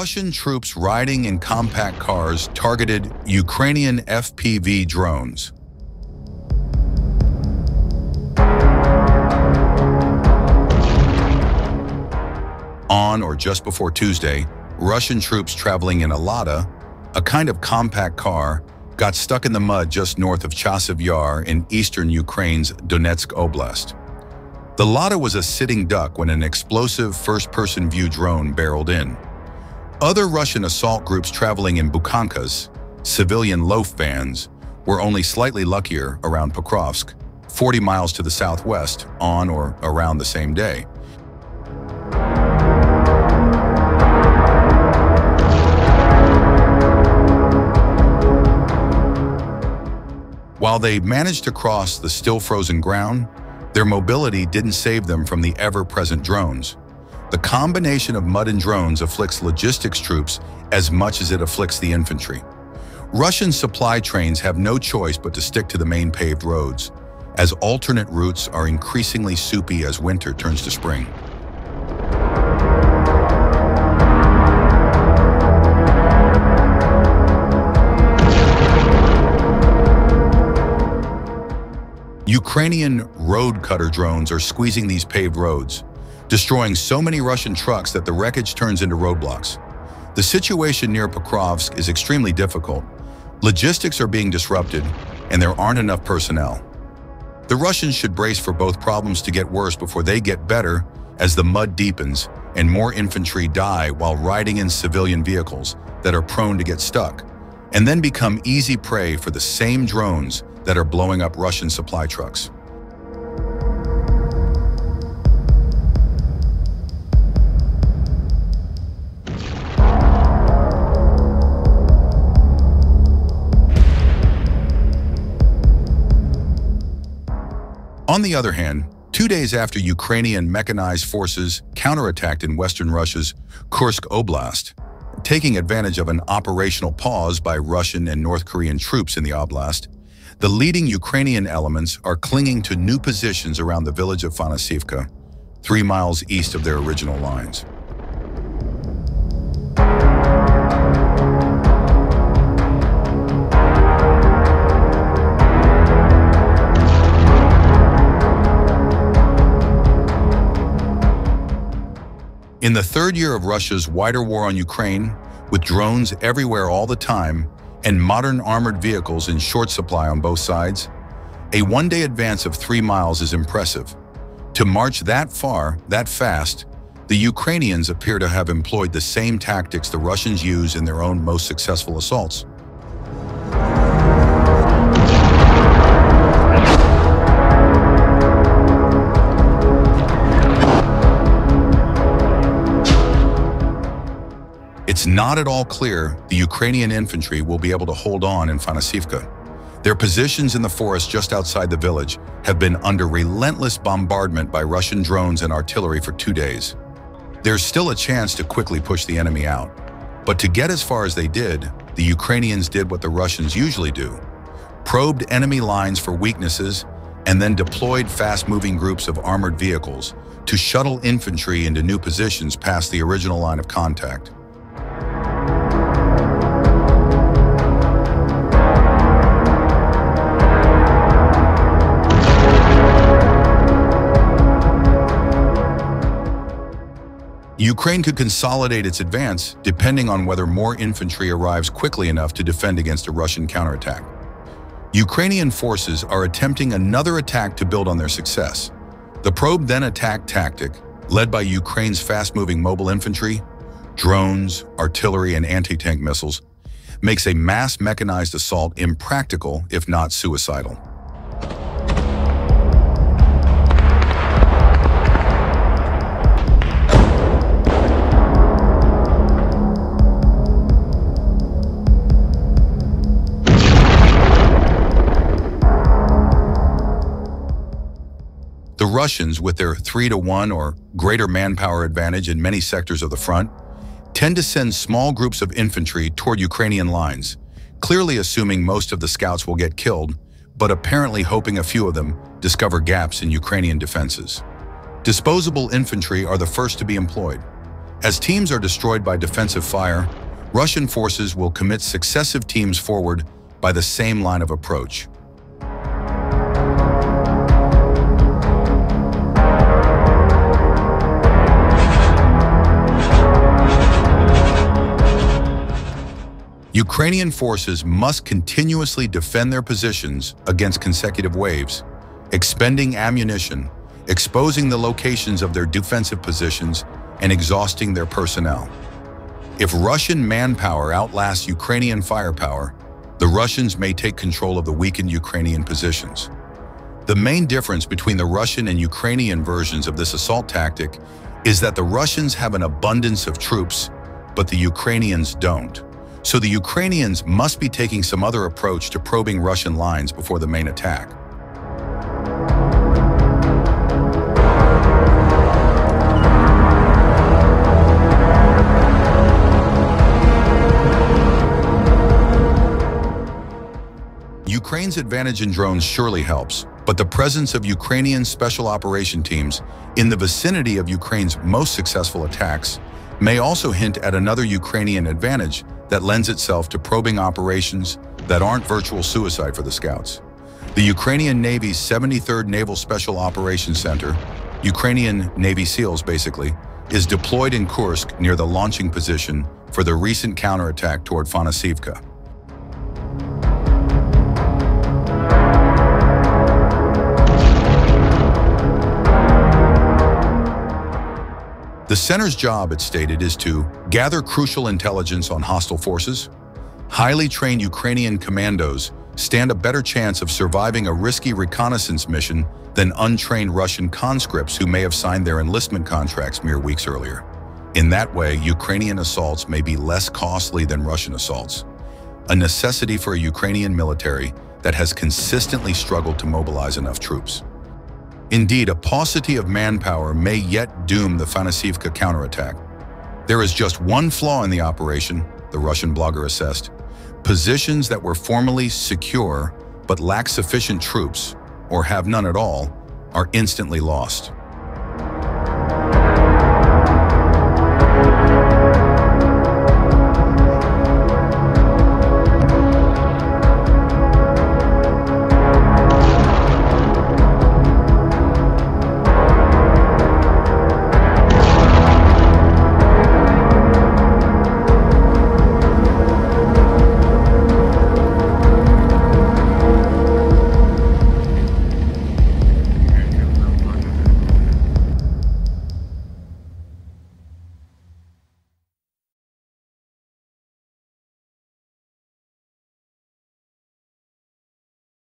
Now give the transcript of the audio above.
Russian troops riding in compact cars targeted Ukrainian FPV drones. On or just before Tuesday, Russian troops traveling in a Lada, a kind of compact car, got stuck in the mud just north of Chasiv Yar in eastern Ukraine's Donetsk Oblast. The Lada was a sitting duck when an explosive first-person view drone barreled in. Other Russian assault groups traveling in bukhankas, civilian loaf vans, were only slightly luckier around Pokrovsk, 40 miles to the southwest, on or around the same day. While they managed to cross the still frozen ground, their mobility didn't save them from the ever-present drones. The combination of mud and drones afflicts logistics troops as much as it afflicts the infantry. Russian supply trains have no choice but to stick to the main paved roads, as alternate routes are increasingly soupy as winter turns to spring. Ukrainian road cutter drones are squeezing these paved roads, destroying so many Russian trucks that the wreckage turns into roadblocks. The situation near Pokrovsk is extremely difficult. Logistics are being disrupted, and there aren't enough personnel. The Russians should brace for both problems to get worse before they get better as the mud deepens and more infantry die while riding in civilian vehicles that are prone to get stuck, and then become easy prey for the same drones that are blowing up Russian supply trucks. On the other hand, 2 days after Ukrainian mechanized forces counterattacked in western Russia's Kursk Oblast, taking advantage of an operational pause by Russian and North Korean troops in the oblast, the leading Ukrainian elements are clinging to new positions around the village of Fanasivka, 3 miles east of their original lines. In the third year of Russia's wider war on Ukraine, with drones everywhere all the time and modern armored vehicles in short supply on both sides, a one-day advance of 3 miles is impressive. To march that far, that fast, the Ukrainians appear to have employed the same tactics the Russians use in their own most successful assaults. It's not at all clear the Ukrainian infantry will be able to hold on in Fanasivka. Their positions in the forest just outside the village have been under relentless bombardment by Russian drones and artillery for 2 days. There's still a chance to quickly push the enemy out. But to get as far as they did, the Ukrainians did what the Russians usually do: probed enemy lines for weaknesses and then deployed fast-moving groups of armored vehicles to shuttle infantry into new positions past the original line of contact. Ukraine could consolidate its advance depending on whether more infantry arrives quickly enough to defend against a Russian counterattack. Ukrainian forces are attempting another attack to build on their success. The probe then attack tactic, led by Ukraine's fast-moving mobile infantry, drones, artillery, and anti-tank missiles, makes a mass mechanized assault impractical, if not suicidal. The Russians, with their 3-to-1 or greater manpower advantage in many sectors of the front, tend to send small groups of infantry toward Ukrainian lines, clearly assuming most of the scouts will get killed, but apparently hoping a few of them discover gaps in Ukrainian defenses. Disposable infantry are the first to be employed. As teams are destroyed by defensive fire, Russian forces will commit successive teams forward by the same line of approach. Ukrainian forces must continuously defend their positions against consecutive waves, expending ammunition, exposing the locations of their defensive positions, and exhausting their personnel. If Russian manpower outlasts Ukrainian firepower, the Russians may take control of the weakened Ukrainian positions. The main difference between the Russian and Ukrainian versions of this assault tactic is that the Russians have an abundance of troops, but the Ukrainians don't. So the Ukrainians must be taking some other approach to probing Russian lines before the main attack. Ukraine's advantage in drones surely helps, but the presence of Ukrainian special operation teams in the vicinity of Ukraine's most successful attacks may also hint at another Ukrainian advantage that lends itself to probing operations that aren't virtual suicide for the scouts. The Ukrainian Navy's 73rd Naval Special Operations Center, Ukrainian Navy SEALs basically, is deployed in Kursk near the launching position for the recent counterattack toward Fanasivka. The center's job, it's stated, is to gather crucial intelligence on hostile forces. Highly trained Ukrainian commandos stand a better chance of surviving a risky reconnaissance mission than untrained Russian conscripts who may have signed their enlistment contracts mere weeks earlier. In that way, Ukrainian assaults may be less costly than Russian assaults, a necessity for a Ukrainian military that has consistently struggled to mobilize enough troops. Indeed, a paucity of manpower may yet doom the Fanasivka counterattack. There is just one flaw in the operation, the Russian blogger assessed. Positions that were formally secure but lack sufficient troops, or have none at all, are instantly lost.